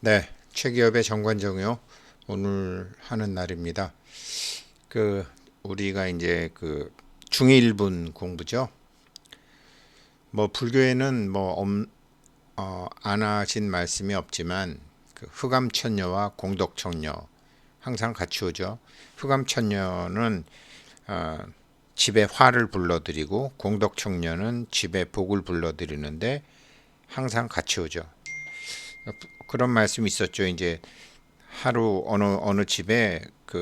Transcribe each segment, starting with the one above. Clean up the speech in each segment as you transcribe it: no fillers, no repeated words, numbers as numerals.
네, 최기업의 정관정요. 오늘 하는 날입니다. 그 우리가 이제 중일분 공부죠. 뭐 불교에는 안 하신 말씀이 없지만 흑암천녀와 공덕천녀 항상 같이 오죠. 흑암천녀는 어, 집에 화를 불러들이고 공덕천녀는 집에 복을 불러들이는데 항상 같이 오죠. 그런 말씀이 있었죠. 이제 하루 어느 집에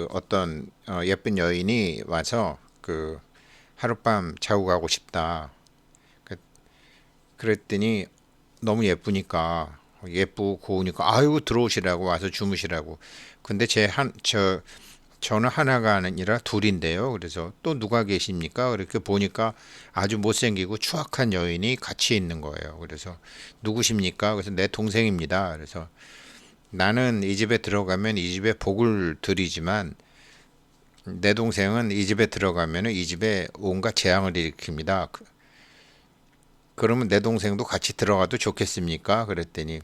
어떤 예쁜 여인이 와서 하룻밤 자고 가고 싶다. 그- 그랬더니 너무 예쁘니까 예쁘고 고우니까 아유 들어오시라고 와서 주무시라고. 근데 저는 하나가 아니라 둘인데요. 그래서 또 누가 계십니까? 그렇게 보니까 아주 못생기고 추악한 여인이 같이 있는 거예요. 그래서 누구십니까? 그래서 내 동생입니다. 그래서 나는 이 집에 들어가면 이 집에 복을 드리지만 내 동생은 이 집에 들어가면 이 집에 온갖 재앙을 일으킵니다. 그러면 내 동생도 같이 들어가도 좋겠습니까? 그랬더니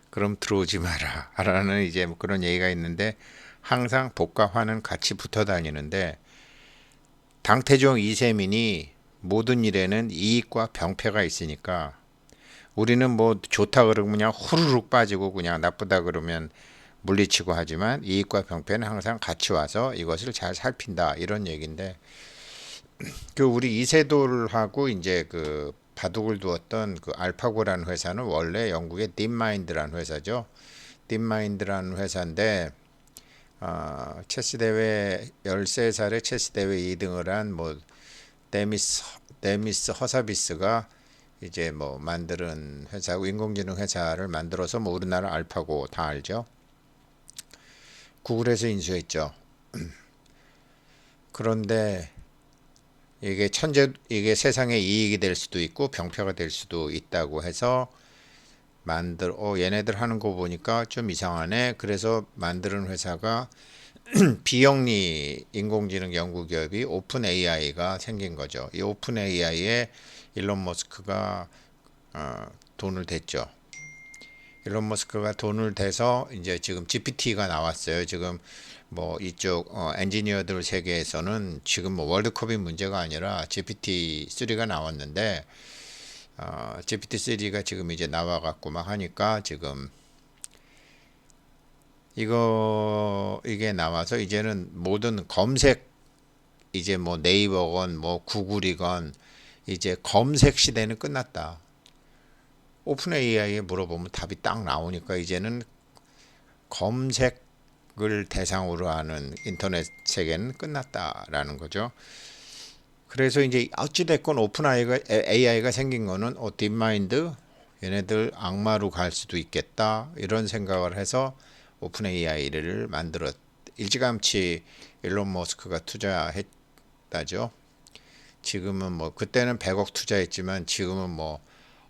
그럼 들어오지 마라. 라는 이제 뭐 그런 얘기가 있는데 항상 복과 화는 같이 붙어 다니는데 당태종 이세민이 모든 일에는 이익과 병폐가 있으니까 우리는 뭐 좋다 그러면 그냥 후루룩 빠지고 그냥 나쁘다 그러면 물리치고 하지만 이익과 병폐는 항상 같이 와서 이것을 잘 살핀다 이런 얘기인데 우리 이세돌하고 이제 바둑을 두었던 알파고라는 회사는 원래 영국의 딥마인드라는 회사죠. 딥마인드라는 회사인데 체스 대회 13살에 체스 대회 2등을 한 뭐 데미스 허사비스가 이제 뭐 만드는 회사고 인공지능 회사를 만들어서 뭐 우리나라 알파고 다 알죠. 구글에서 인수했죠. 그런데 이게 세상에 이익이 될 수도 있고 병폐가 될 수도 있다고 해서 얘네들 하는 거 보니까 좀 이상하네. 그래서 만드는 회사가 비영리 인공지능 연구 기업이 오픈 AI가 생긴 거죠. 이 오픈 AI에 일론 머스크가 돈을 댔죠. 일론 머스크가 돈을 대서 이제 지금 GPT가 나왔어요. 지금 뭐 이쪽 엔지니어들 세계에서는 지금 뭐 월드컵이 문제가 아니라 GPT-3가 나왔는데 GPT-3가 지금 이제 나와갖고 막 하니까 지금 이게 나와서 이제는 모든 검색 이제 뭐 네이버건 뭐 구글이건 이제 검색 시대는 끝났다. 오픈 AI에 물어보면 답이 딱 나오니까 이제는 검색을 대상으로 하는 인터넷 세계는 끝났다라는 거죠. 그래서 이제 어찌됐건 오픈 AI가 생긴 거는 딥마인드 얘네들 악마로 갈 수도 있겠다 이런 생각을 해서 오픈 AI를 일찌감치 일론 머스크가 투자했다죠. 지금은 뭐 그때는 100억 투자했지만 지금은 뭐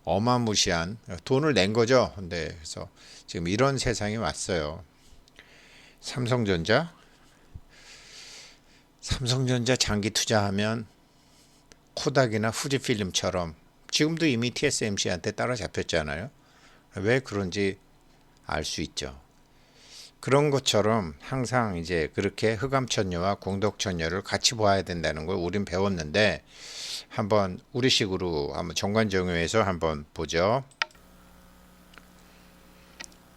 어마무시한 돈을 낸 거죠. 근데 그래서 지금 이런 세상이 왔어요. 삼성전자 삼성전자 장기 투자하면 코닥이나 후지필름처럼 지금도 이미 TSMC한테 따라잡혔잖아요. 왜 그런지 알 수 있죠. 그런 것처럼 항상 이제 그렇게 흑암천녀와 공덕천녀를 같이 봐야 된다는 걸 우린 배웠는데 한번 우리식으로 한번 정관정요에서 한번 보죠.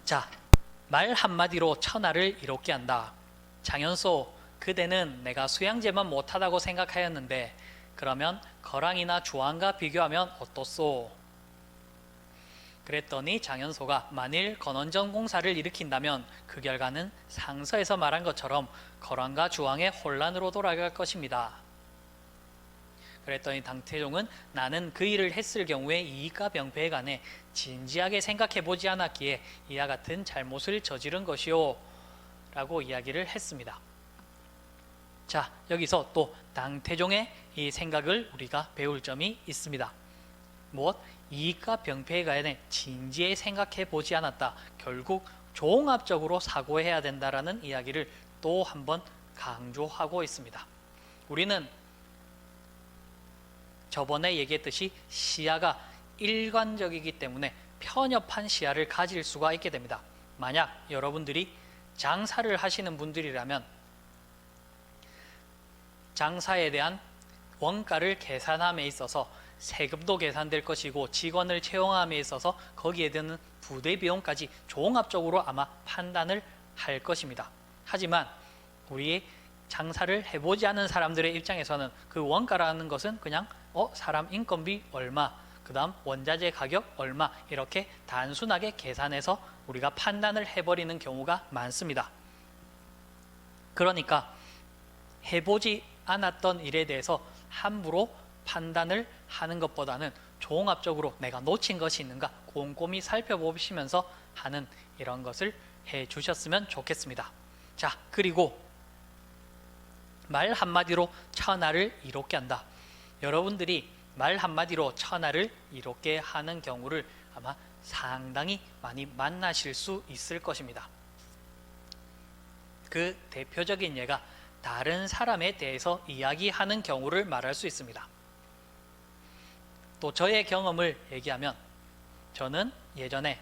자, 말 한마디로 천하를 이롭게 한다. 장연소, 그대는 내가 수양제만 못하다고 생각하였는데 그러면 거랑이나 주왕과 비교하면 어떻소? 그랬더니 장연소가 만일 건원전 공사를 일으킨다면 그 결과는 상서에서 말한 것처럼 거랑과 주왕의 혼란으로 돌아갈 것입니다. 그랬더니 당태종은 나는 그 일을 했을 경우에 이익과 병폐에 관해 진지하게 생각해보지 않았기에 이와 같은 잘못을 저지른 것이오 라고 이야기를 했습니다. 자, 여기서 또 당태종의 이 생각을 우리가 배울 점이 있습니다. 무엇? 이익과 병폐에 관해 진지하게 생각해보지 않았다. 결국 종합적으로 사고해야 된다라는 이야기를 또 한번 강조하고 있습니다. 우리는 저번에 얘기했듯이 시야가 일관적이기 때문에 편협한 시야를 가질 수가 있게 됩니다. 만약 여러분들이 장사를 하시는 분들이라면 장사에 대한 원가를 계산함에 있어서 세금도 계산될 것이고 직원을 채용함에 있어서 거기에 드는 부대 비용까지 종합적으로 아마 판단을 할 것입니다. 하지만 우리 장사를 해보지 않은 사람들의 입장에서는 그 원가라는 것은 그냥 사람 인건비 얼마, 그 다음 원자재 가격 얼마, 이렇게 단순하게 계산해서 우리가 판단을 해버리는 경우가 많습니다. 그러니까 해보지 않았던 일에 대해서 함부로 판단을 하는 것보다는 종합적으로 내가 놓친 것이 있는가 꼼꼼히 살펴보시면서 하는 이런 것을 해 주셨으면 좋겠습니다. 자, 그리고 말 한마디로 천하를 이롭게 한다. 여러분들이 말 한마디로 천하를 이롭게 하는 경우를 아마 상당히 많이 만나실 수 있을 것입니다. 그 대표적인 예가 다른 사람에 대해서 이야기하는 경우를 말할 수 있습니다. 또 저의 경험을 얘기하면 저는 예전에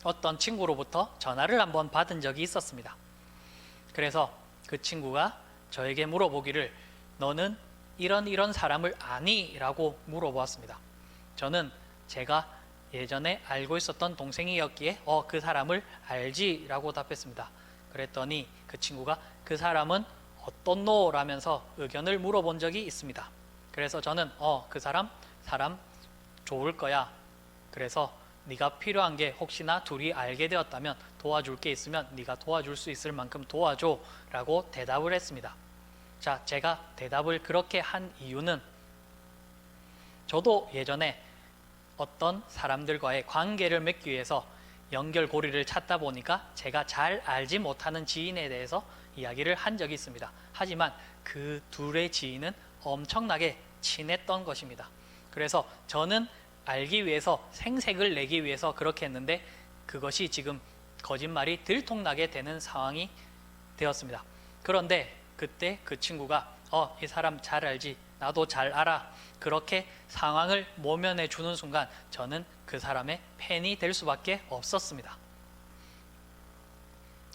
어떤 친구로부터 전화를 한번 받은 적이 있었습니다. 그래서 그 친구가 저에게 물어보기를 너는 이런 사람을 아니? 라고 물어보았습니다. 저는 제가 예전에 알고 있었던 동생이었기에 그 사람을 알지? 라고 답했습니다. 그랬더니 그 친구가 그 사람은 어떤 노? 라면서 의견을 물어본 적이 있습니다. 그래서 저는 그 사람 좋을 거야. 그래서 네가 필요한 게 혹시나 둘이 알게 되었다면 도와줄 게 있으면 네가 도와줄 수 있을 만큼 도와줘 라고 대답을 했습니다. 자, 제가 대답을 그렇게 한 이유는 저도 예전에 어떤 사람들과의 관계를 맺기 위해서 연결고리를 찾다 보니까 제가 잘 알지 못하는 지인에 대해서 이야기를 한 적이 있습니다. 하지만 그 둘의 지인은 엄청나게 친했던 것입니다. 그래서 저는 알기 위해서 생색을 내기 위해서 그렇게 했는데 그것이 지금 거짓말이 들통나게 되는 상황이 되었습니다. 그런데 그때 그 친구가 이 사람 잘 알지, 나도 잘 알아, 그렇게 상황을 모면해 주는 순간 저는 그 사람의 팬이 될 수밖에 없었습니다.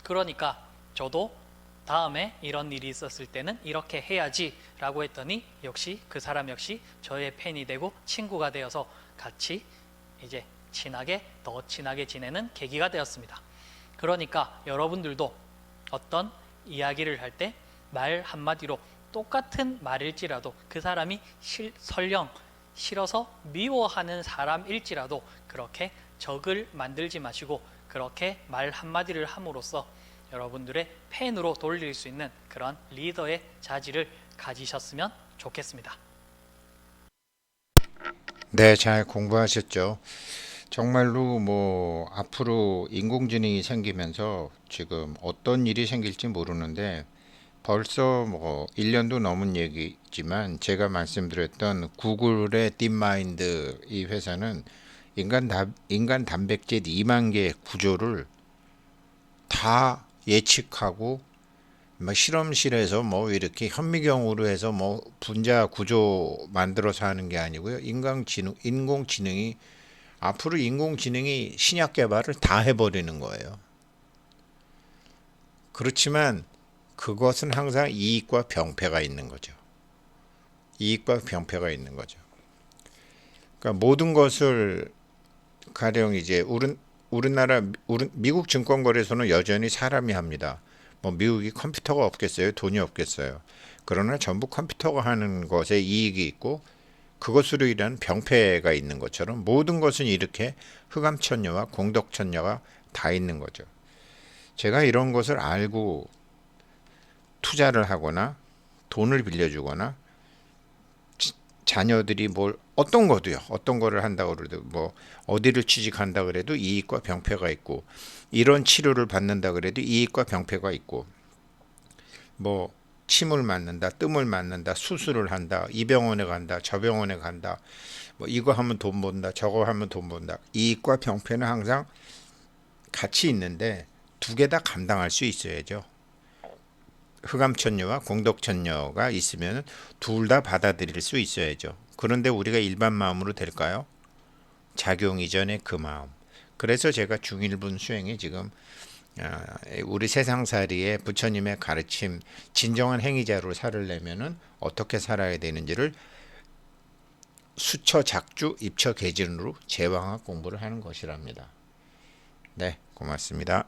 그러니까 저도 다음에 이런 일이 있었을 때는 이렇게 해야지 라고 했더니 역시 그 사람 역시 저의 팬이 되고 친구가 되어서 같이 이제 더 친하게 지내는 계기가 되었습니다. 그러니까 여러분들도 어떤 이야기를 할 때 말 한마디로 똑같은 말일지라도 그 사람이 설령 싫어서 미워하는 사람일지라도 그렇게 적을 만들지 마시고 그렇게 말 한마디를 함으로써 여러분들의 팬으로 돌릴 수 있는 그런 리더의 자질을 가지셨으면 좋겠습니다. 네, 잘 공부하셨죠? 정말로 뭐 앞으로 인공지능이 생기면서 지금 어떤 일이 생길지 모르는데 벌써 뭐 1년도 넘은 얘기지만 제가 말씀드렸던 구글의 딥마인드 이 회사는 인간 단백질 2만 개의 구조를 다 예측하고 뭐 실험실에서 뭐 이렇게 현미경으로 해서 뭐 분자 구조 만들어서 하는 게 아니고요. 인공지능이 앞으로 인공지능이 신약 개발을 다 해버리는 거예요. 그렇지만 그것은 항상 이익과 병폐가 있는 거죠. 이익과 병폐가 있는 거죠. 그러니까 모든 것을 가령 이제 미국 증권거래소는 여전히 사람이 합니다. 뭐 미국이 컴퓨터가 없겠어요? 돈이 없겠어요? 그러나 전부 컴퓨터가 하는 것에 이익이 있고 그것으로 인한 병폐가 있는 것처럼 모든 것은 이렇게 흑암천녀와 공덕천녀가 다 있는 거죠. 제가 이런 것을 알고 투자를 하거나 돈을 빌려주거나 자녀들이 어떤 거를 한다고 그래도 뭐 어디를 취직한다 그래도 이익과 병폐가 있고 이런 치료를 받는다 그래도 이익과 병폐가 있고 뭐 침을 맞는다, 뜸을 맞는다, 수술을 한다, 이 병원에 간다, 저 병원에 간다, 뭐 이거 하면 돈 번다, 저거 하면 돈 번다. 이익과 병폐는 항상 같이 있는데 두 개 다 감당할 수 있어야죠. 흑암천녀와 공덕천녀가 있으면 둘 다 받아들일 수 있어야죠. 그런데 우리가 일반 마음으로 될까요? 작용 이전의 그 마음. 그래서 제가 중일분 수행에 지금 우리 세상살이의 부처님의 가르침, 진정한 행위자로 살으려면은 어떻게 살아야 되는지를 수처 작주 입처 계진으로 제왕학 공부를 하는 것이랍니다. 네, 고맙습니다.